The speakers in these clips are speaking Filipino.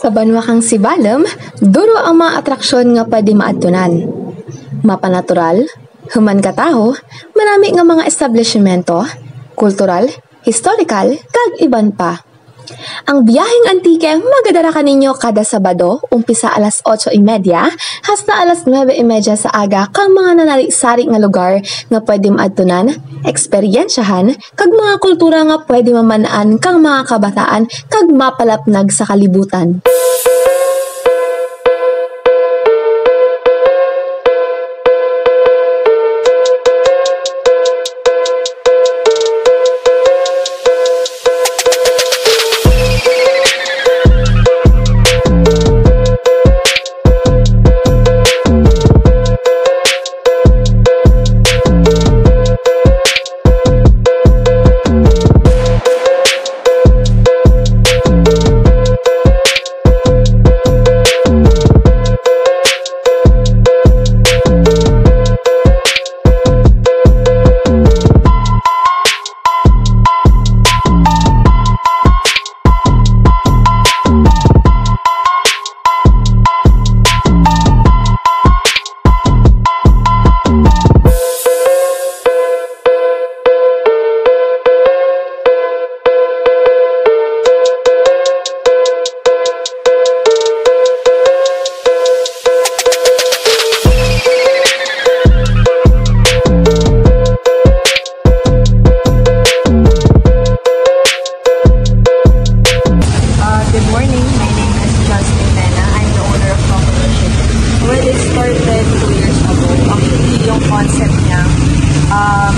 Sa banwakang Sibalem, duro ang mga atraksyon nga pwede maadtunan. Mapanatural, human kataho, marami nga mga establishmento, kultural, historical, kag iban pa. Ang biyaheng antike magadara kaninyo kada Sabado, umpisa alas 8:30 hasta alas 9:30 sa aga kang mga nanari-sari nga lugar nga pwede maadtunan, eksperyensyahan, kag mga kultura nga pwede mamanaan kang mga kabataan kag mapalapnag sa kalibutan.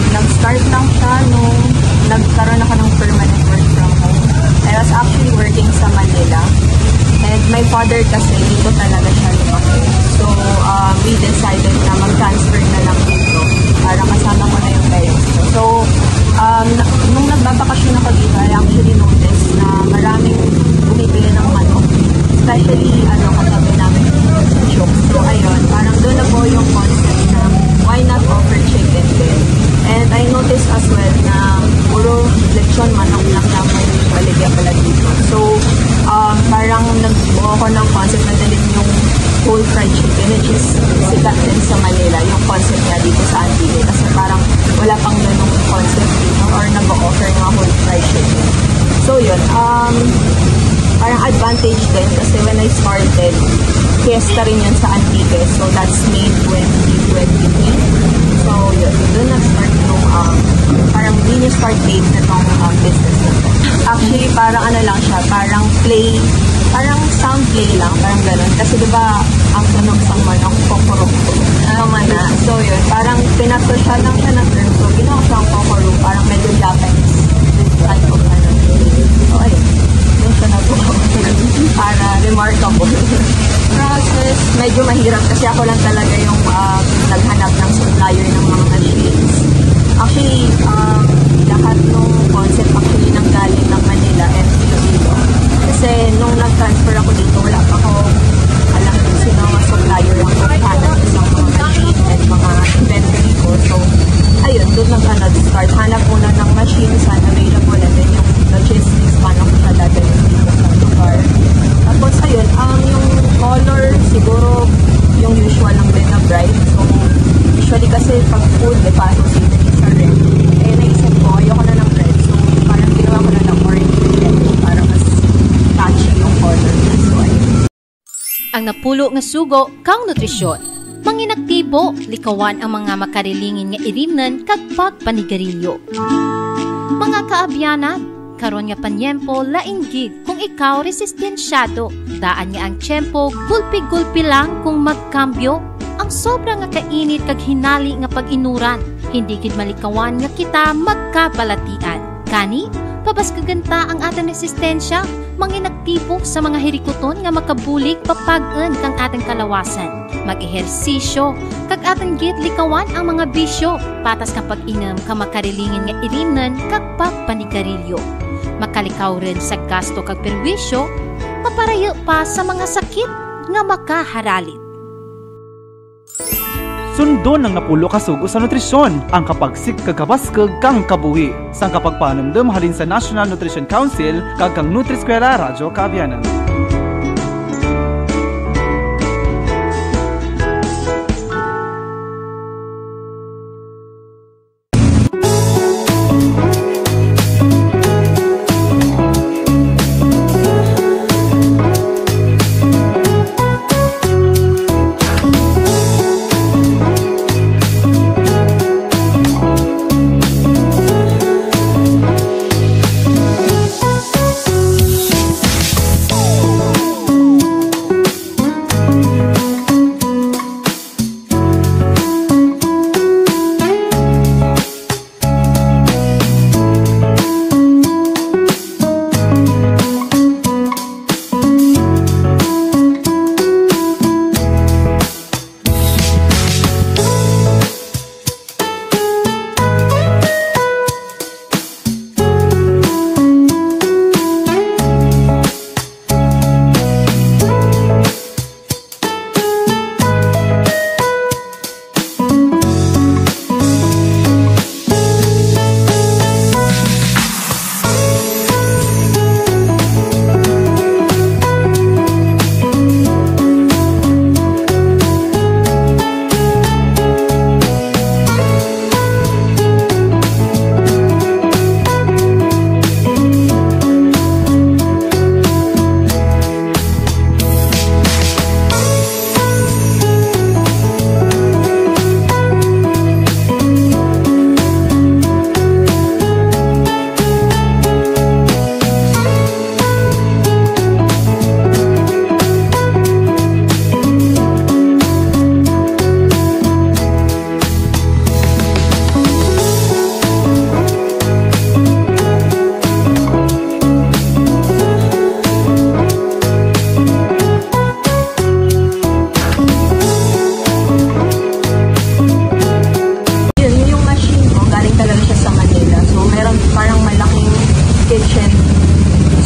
Nag-start lang siya nung nagkaroon ako ng permanent work from home. I was actually working sa Manila. And my father kasi dito talaga siya lumaki. So, we decided na mag-transfer na lang dito para kasama ko na yung parents ko. So, nung nagbabakasyon ako dito, I actually noticed na maraming bumibili ng manok. Especially, katabi namin sa shop. So, ayun, parang doon na po yung concept na why not offer chicken din. And I noticed as well na puro lechon manok lang naman yung baligya pala dito. So, parang nagbuo ko ng concept na din yung whole fried chicken, which is sikat din sa Manila, yung concept niya dito sa Antique. Kasi parang wala pang ganung concept dito or nag-offer ng whole fried chicken. So, yun. Parang advantage din kasi when I started, fiesta rin yan sa Antique. So, that's May 2023. So, yun. Doon nag-start yung, parang yun yung start date na itong business na ito. Actually, parang lang siya, parang play, parang sound play lang, parang gano'n. Kasi diba, ang tunog sa manok, kokorok naman na. So, yun, parang pinatosya lang siya ng term. So, ginawa siyang kokorok, parang medyo Japanese type of So, ayun. Doon siya nag-buo. Para remarkable. Process, medyo mahirap kasi ako lang talaga yung naghanap ng supplier ng mga machines. Actually, lahat ng concept actually nanggaling ng Manila and Iloilo. Kasi nung nag-transfer ako dito, wala pa ako alam kung sino mga supplier ang maghanap ng mga machines and mga inventory ko. So, ayun, doon nag-start. Hanap muna ng machines na available and then yung logistics, paano ko siya dadalhin dito sa lugar. Tapos, ayun, yung color, siguro yung usual lang din na bright. So, usually kasi pag food, paso sa red. Eh, naisip ko, ayoko na ng red. So, parang ginawa ko na ng orange para mas catchy yung color. So, ayun. Ang napulo nga sugo, kang nutrisyon. Manginaktibo, likawan ang mga makarilingin nga irimnan kag pagpanigarilyo. Mga kaabyanan, karon nga panyempo lainggid kung ikaw resistensyado. Daan nga ang tiyempo, gulpi-gulpi lang kung magkambyo. Ang sobra nga kainit kag hinali nga pag-inuran, hindi gid malikawan nga kita magkabalatian. Kani, pabaskaganta ang ating resistensya, manginaktibo sa mga hirikuton nga makabulig papag-en kang ating kalawasan. Mag-ehersisyo, kag ating gid likawan ang mga bisyo, patas nga pag-inom ka makarilingin nga irimnan kag pagpanigarilyo. Makalikaw rin sa gasto kag perwisyo, paparayo pa sa mga sakit nga makaharalit. Sundon ng napulo ka sugo sa nutrisyon, ang kapagsik kagabaskag kang kabuhi. Sang kapagpanamdam halin sa National Nutrition Council kag kang Nutri-Eskwela Radyo Kaabyanan.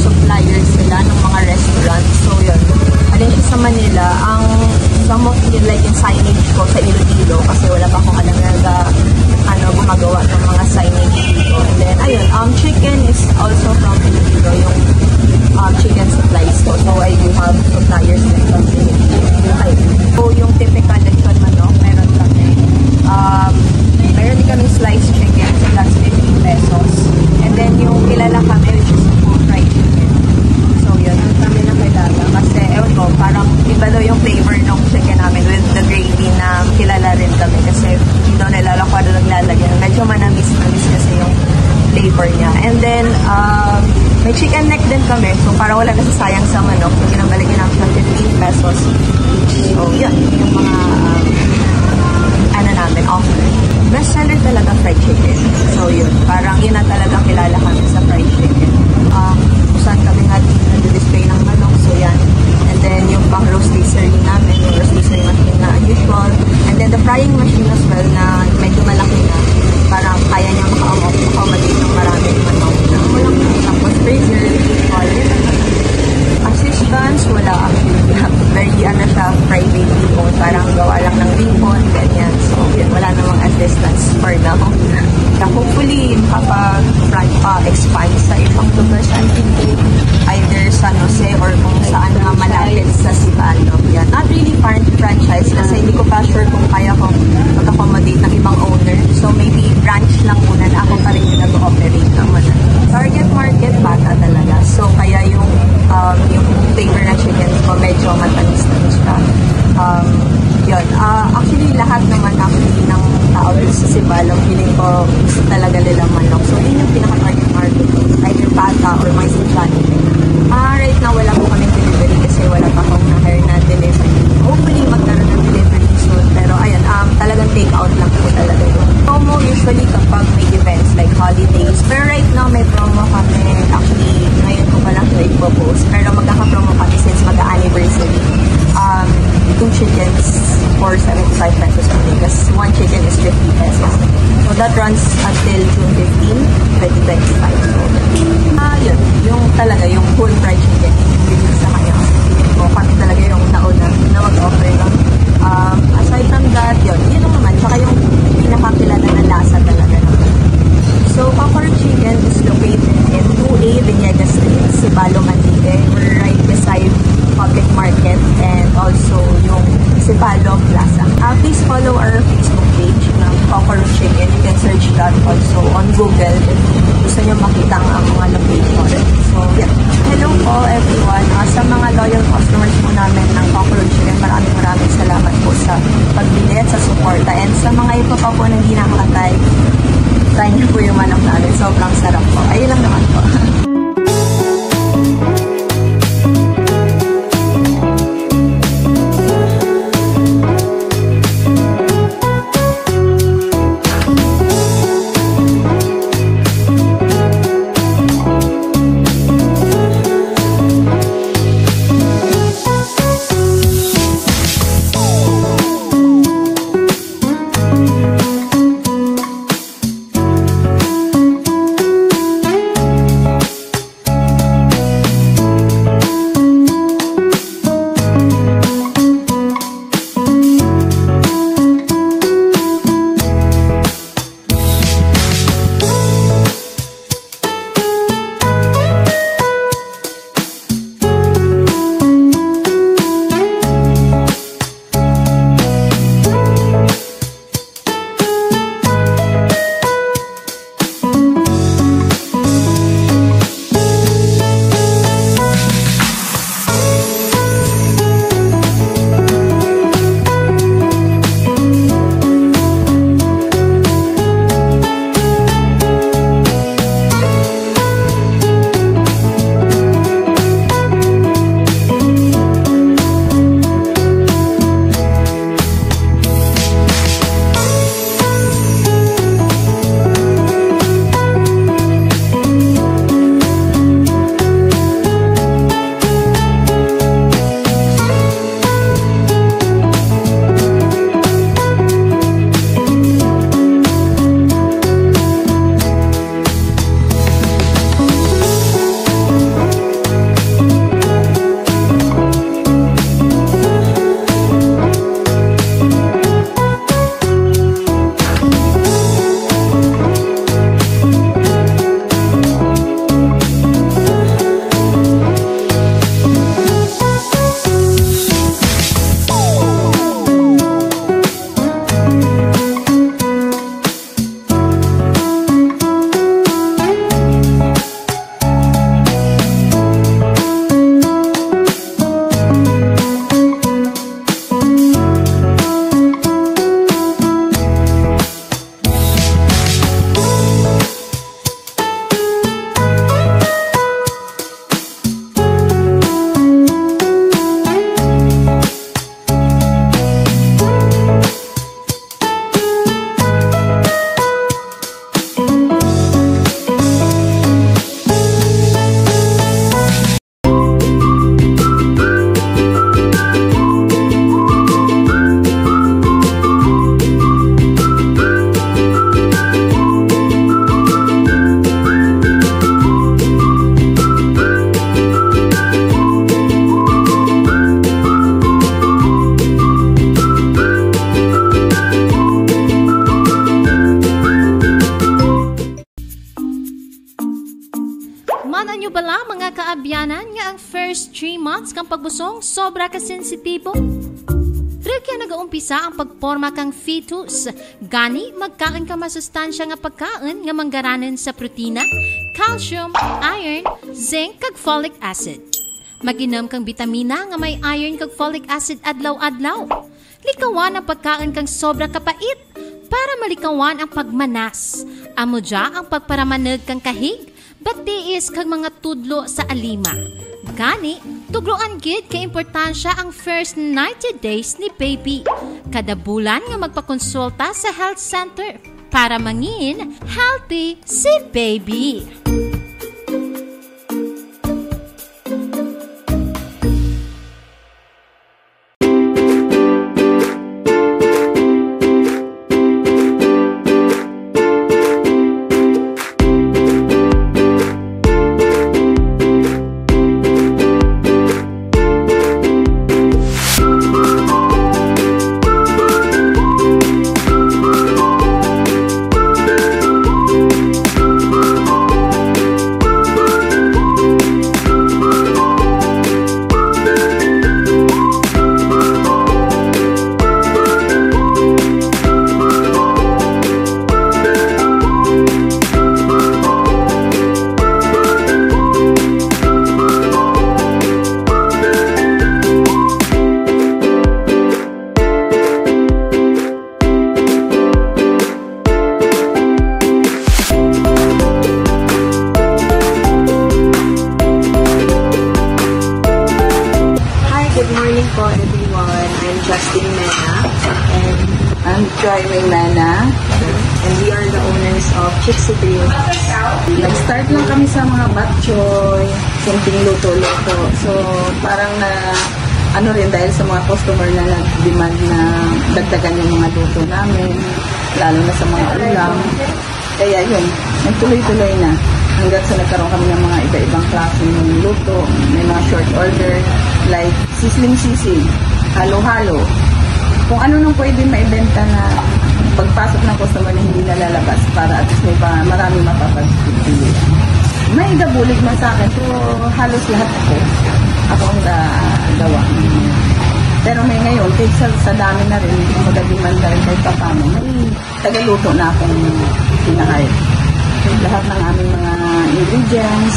suppliers sila ng mga restaurants. So yun, alin siya sa Manila. Ang some of it, like in signage ko sa Iloilo, kasi wala pa akong alam na gumagawa ng mga signage dito. And then ayun, chicken is also from Iloilo, yung chicken supplies ko. So I do have suppliers like from Iloilo. So yung typical lechon manok, meron kami. Meron din kaming sliced chicken, so that's 15 pesos. And then yung kilala kami, which is full fried chicken. So yun, yung kami na kilala. Kasi, ewan ko, parang iba daw yung flavor ng chicken namin with the gravy na kilala rin kami. Kasi hindi daw nilala ko ano naglalagyan. Medyo manamis-namis kasi yung flavor niya. And then, may chicken neck din kami. So parang wala nasasayang sa manok. So ginambalagyan namin siya 15 pesos each. So yun, yung mga namin offer. Best seller talaga fried chicken. So yun, parang yun na talaga kilala kami sa fried chicken. Saan kami nga nag-display ng manok. So yan. And then yung pang rotisserie namin, yung rotisserie machine na unusual. And then the frying machine as well na medyo malaki na. Parang kaya niya maka-accommodate ng maraming manok. Tapos burger, usual. Assistance, wala actually. Very siya, privately owned. Parang gawa lang ng ribbon, ganyan. So, yun, wala namang assistance for now. Hopefully, makapag-expand sa ibang lugar sa Antique, either San Jose or kung saan na malapit sa Sibalo. Yeah, not really franchise kasi hindi ko pa sure kung kaya ko mag-accommodate ng ibang owner. So, maybe branch lang muna na ako pa rin yung nag-operate naman. Target market, bata talaga. So, kaya yung flavor na chickens ko medyo matamis-tamis siya. Yun. Actually, lahat naman actually ng tao dito sa Sibalo, feeling ko gusto talaga nila manok. So, yun yung pinaka-target market. Either bata or may estudyante. Right now, wala po kami delivery kasi wala pa akong na-hire na delivery. Hopefully, magkaroon ng delivery soon. Pero, ayun, talagang take-out lang po talaga yun. Promo usually kapag may events like holidays. Pero right now, may promo kami. Actually, ngayon ko pa lang ito ipopost. Pero magkaka-promo kami since mag-anniversary. 2 chickens for 75 pesos per day. Kasi 1 chicken is 50 pesos. So that runs until June 15, 2025. So, yun. Yung talaga, yung full fried chicken. Yung sa kanya. So, kami talaga yung nauna na mag-offer lang. Aside from that, yun naman. Tsaka yung pinakakilala na lasa talaga naman. So, Cockroach Chicken is located in 2A Villegas Street, Sibalo, Mantique. We're right beside Public Market and also yung Sibalo Plaza. Please follow our Facebook page ng Cockroach Chicken. You can search that also on Google if gusto nyo makita ang mga location. So, yeah. Hello po everyone. Sa mga loyal customers po namin ng Cockroach Chicken, maraming salamat po sa pagbili at sa suporta. And sa mga iba pa po na hindi nakakatay, try niyo po yung manok namin. Sobrang sarap po. Ayun lang naman po. Nahibalaan nyo bala mga kaabyanan nga ang first 3 months kang pagbusong sobra ka sensitibo? Pero kaya nag-uumpisa ang pagporma kang fetus. Gani, magkain ka masustansya nga pagkain nga manggaranan sa protina, calcium, iron, zinc, kag folic acid. Maginom kang vitamina nga may iron kag folic acid adlaw-adlaw. Likawan ang pagkain kang sobra kapait para malikawan ang pagmanas. Amo dya ang pagparamanag kang kahig, batiis kag mga tudlo sa alima. Gani, tugruan gid kay importansya ang first 90 days ni baby. Kada bulan nga magpakonsulta sa health center para mangin healthy si baby. And we are the owners of Chicks Grill. Nag-start lang kami sa mga bok choy, something luto-luto. So, parang rin dahil sa mga customer na nag-demand na dagdagan yung mga luto namin, lalo na sa mga ulam. Kaya yun, nagtuloy-tuloy na. Hanggang sa nagkaroon kami ng mga iba-ibang klase ng luto. May mga short order, like sisling-sisig, halo-halo. Kung ano nung pwede maibenta na pagpasok ng customer na hindi nalalabas para at least may marami mapapagpili. May gabulig man sa akin, so halos lahat ako ang gawa. Pero may ngayon, kahit sa dami na rin, magadiman na rin kahit papano, may tagaluto na akong pinakain. Lahat ng aming mga ingredients,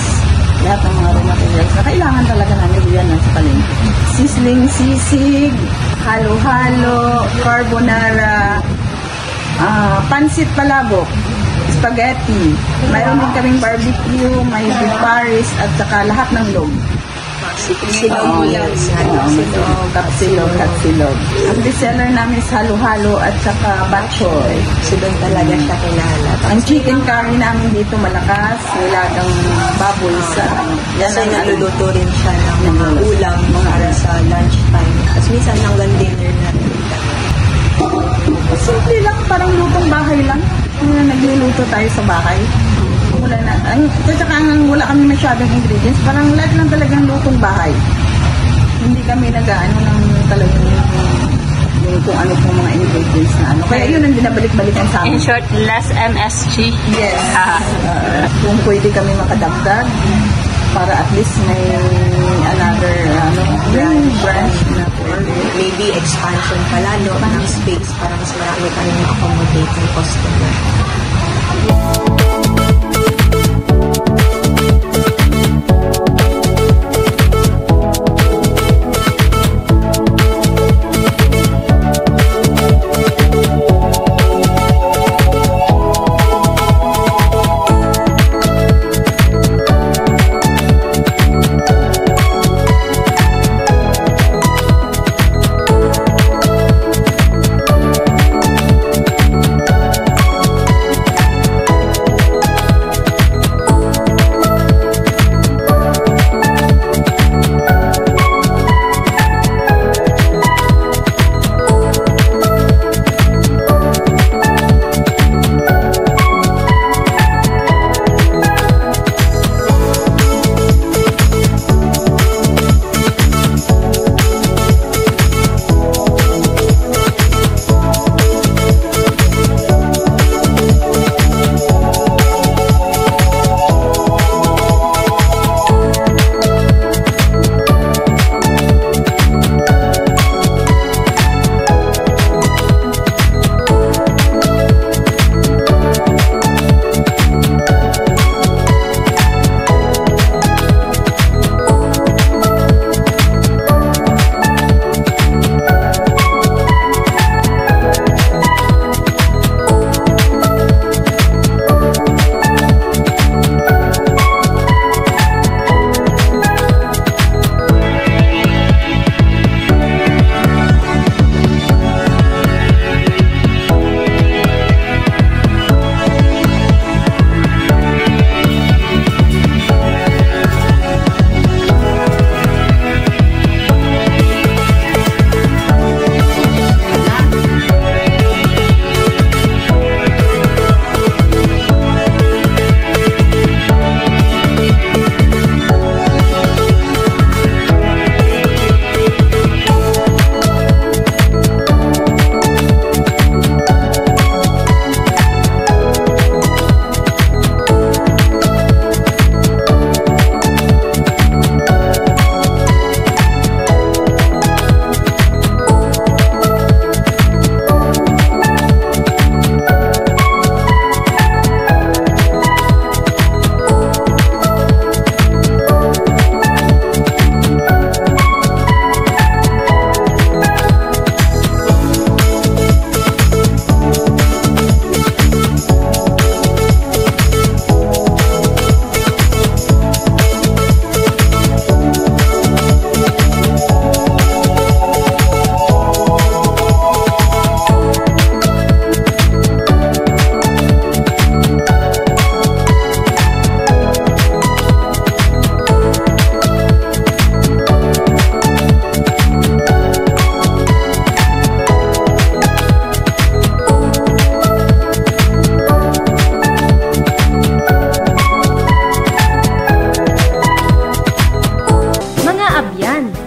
lahat ng mga raw materials na kailangan talaga namin yan sa palengke. Sisling, sisig, halo-halo, carbonara, pansit palabok, spaghetti, mayroon din kaming barbecue, may beef paris, at saka lahat ng log. Kapsilog. Ang bestseller namin is halo-halo at saka bok choy. So doon talaga siya kilala. Ang chicken curry namin dito malakas, nilagang baboy sa... Kasi naluluto rin siya ng mga ulam para sa lunchtime. At minsan hanggang dinner na rin. Simple lang, parang lutong bahay lang. Nagluluto tayo sa bahay. Wala na. Wala kami masyadong ingredients. Parang lahat lang talagang lutong bahay. Hindi kami nag-ano ng talagang yung kung ano pong mga ingredients na ano. Kaya yun ang binabalik-balikan sa amin. In short, less MSG. Yes. Kung pwede kami makadagdag para at least may another branch na pwede. Maybe expansion pa lalo ng space para mas marami kami ma-accommodate ng customer.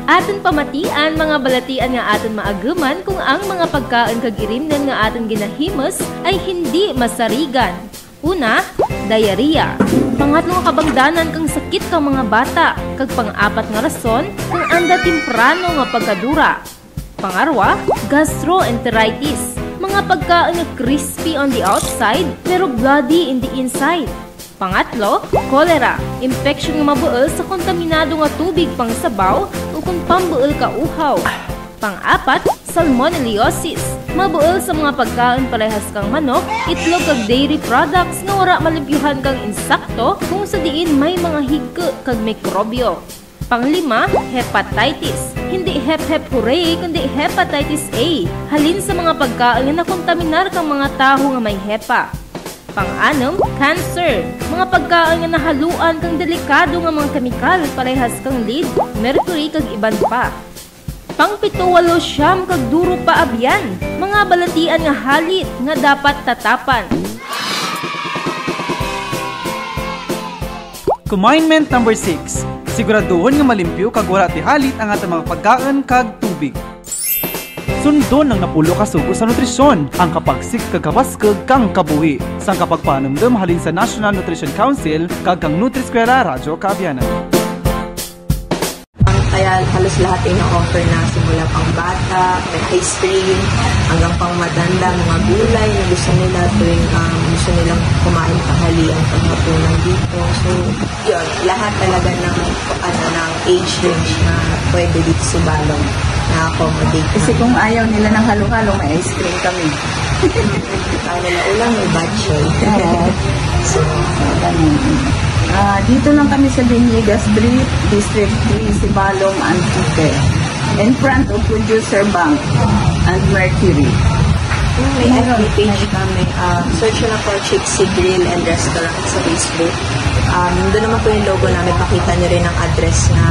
Aton pamatian mga balatian nga aton maaguman kung ang mga pagkaon kag irimnan nga aton ginahimos ay hindi masarigan. Una, diarrhea. Pangatlo nga kabangdanan kang sakit kang mga bata. Kag pang-apat nga rason kung anda temprano nga pagkadura. Pangarwa, gastroenteritis. Mga pagkaon nga crispy on the outside pero bloody in the inside. Pangatlo, cholera. Infection nga mabuol sa kontaminado nga tubig pang sabaw o kung pambuol ka uhaw. Pang-apat, salmonellosis. Mabuol sa mga pagkaon parehas kang manok, itlog kag dairy products nga wala malimpyuhan kang insakto kung sa diin may mga higko kag mikrobyo. Panglima, hepatitis. Hindi hep-hep hooray, kundi hepatitis A. Halin sa mga pagkaon nga nakontaminar kang mga taho nga may hepa. Pang-anom, cancer. Mga pagkaon nga nahaluan kang delikado nga mga kemikal parehas kang lead, mercury kag iban pa. Pang-pito, walo, siyam kag duro pa abyan. Mga balatian nga halit nga dapat tatapan. Commandment number 6. Siguraduhon nga malimpyo kag wala ti halit ang atong mga pagkaon kag tubig. Sundon ang napulo ka sugo sa nutrisyon, ang kapagsik kag kabaskeg kang kabuhi. Sang kapagpanumdum halin sa National Nutrition Council kag kang Nutri-Eskwela Radyo Kaabyanan. Kaya halos lahat ay na-offer na simula pang bata, may ice cream, hanggang pang matanda, mga gulay na gusto nila tuwing gusto nilang kumain tanghalian paghapunan dito. So, yun, lahat talaga ng age range na pwede dito sa Balong na-accommodate. Kasi kung ayaw nila ng halo-halo, may ice cream kami. Ayaw nila ulang, may batchoy. So, dito lang kami sa Villegas Street, District 3, Sibalom, Antique. In front of Producer Bank and Mercury. May FB page kami. Search na po Chipsy Grill and Restaurant sa Facebook. Doon naman po yung logo namin. Pakita nyo rin ang address na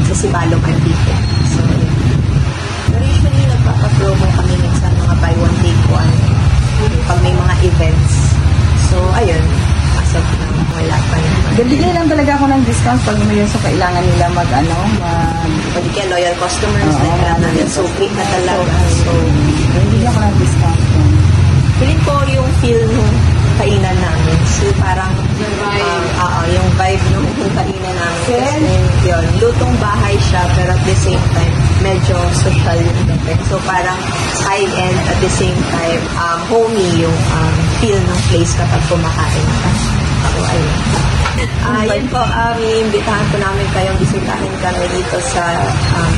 sa Sibalom, Antique. So, usually nagpapapromo kami minsan mga buy one take one pag may mga events. So, ayun. As of now, wala pa naman. Bibigyan lang talaga ako ng discount pag may so kailangan nila pag kaya loyal customers, so great na talaga. So, bibigyan ko ng discount. feeling ko yung feel nung kainan namin. So, parang yung vibe nung kainan namin. Kasi yun, lutong bahay siya, pero at the same time, medyo social yung dating. So, parang high-end at the same time, homey yung feel ng place kapag kumakain ka. So, ayun. Yun po, iimbitahan po namin kayong bisitahin kami dito sa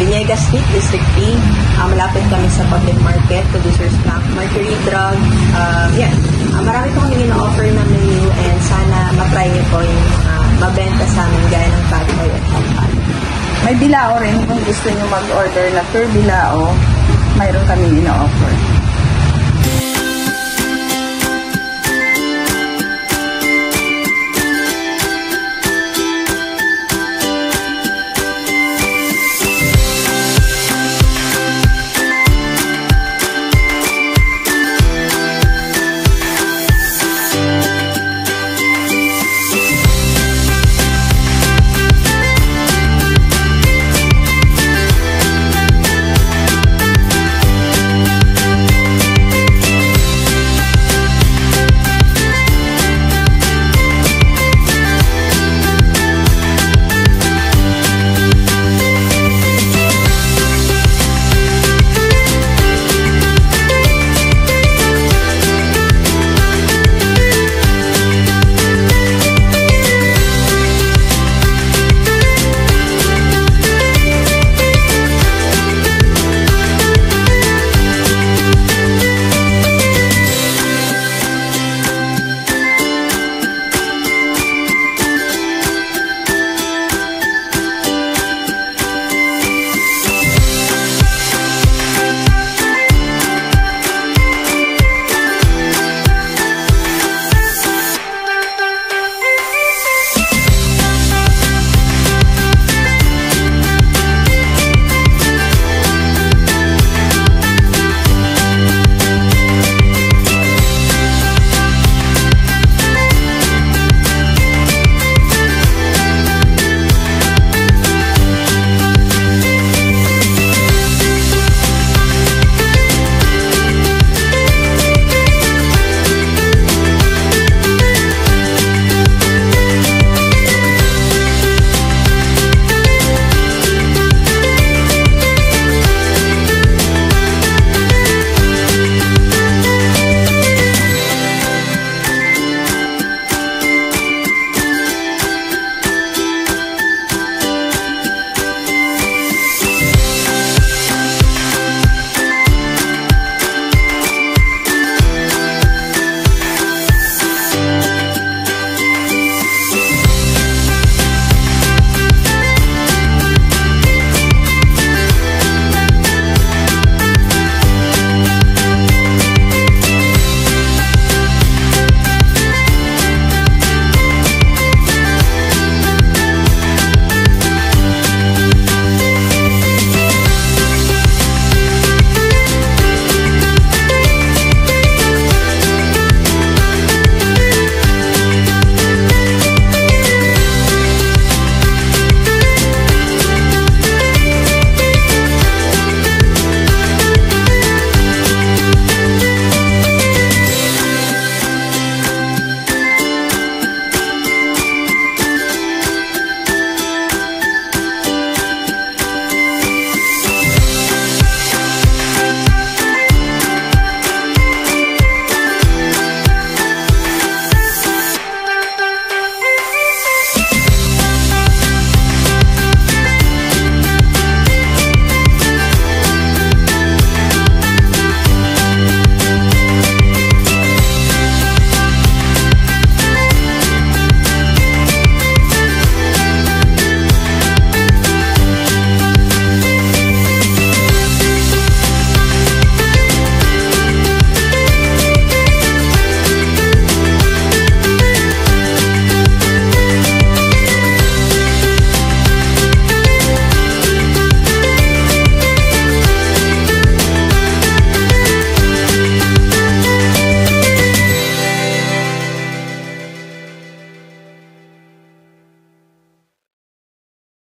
Villegas Street, District 3. Malapit kami sa public market, Producer's Bank, Mercury Drug. Marami po kami ina-offer na menu and sana matry niyo po yung mabenta sa amin gaya ng patoy at champagne. May bilao rin kung gusto niyo mag-order na per bilao, mayroon kami ina-offer.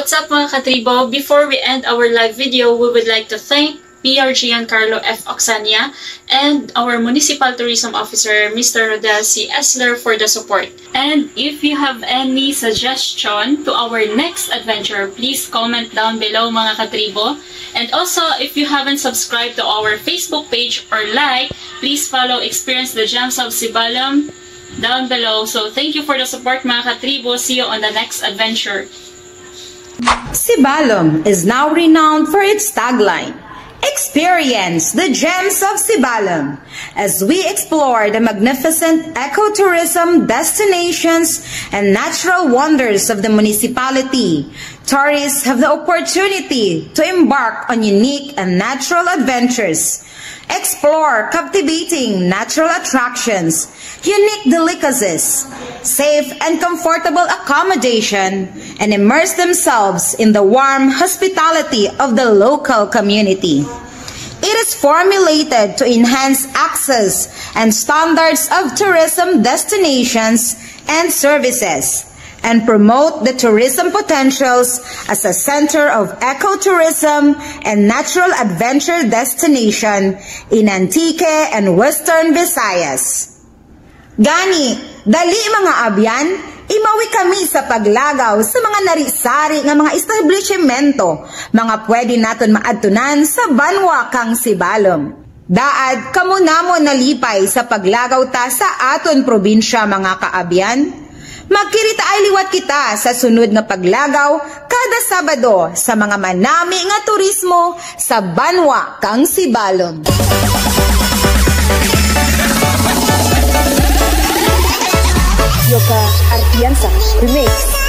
What's up mga katribo? Before we end our live video, we would like to thank PR Giancarlo F. Oxania and our Municipal Tourism Officer, Mr. Rodel C. Esler, for the support. And if you have any suggestion to our next adventure, please comment down below mga katribo. And also, if you haven't subscribed to our Facebook page or like, please follow Experience the Gems of Sibalom down below. So thank you for the support mga katribo. See you on the next adventure. Sibalom is now renowned for its tagline, "Experience the Gems of Sibalom," as we explore the magnificent ecotourism destinations and natural wonders of the municipality. Tourists have the opportunity to embark on unique and natural adventures, explore captivating natural attractions, unique delicacies, safe and comfortable accommodation, and immerse themselves in the warm hospitality of the local community. It is formulated to enhance access and standards of tourism destinations and services, and promote the tourism potentials as a center of ecotourism and natural adventure destination in Antique and Western Visayas. Gani, dali mga abyan, imawi kami sa paglagaw sa mga narisari nga mga establishmento, mga pwede naton maadtunan sa banwa kang Sibalom. Daad, kamo namo nalipay sa paglagaw ta sa aton probinsya mga kaabyan. Magkirita ay liwat kita sa sunod nga paglagaw kada Sabado sa mga manami nga turismo sa banwa kang Sibalom. Yoka Artianza Remix.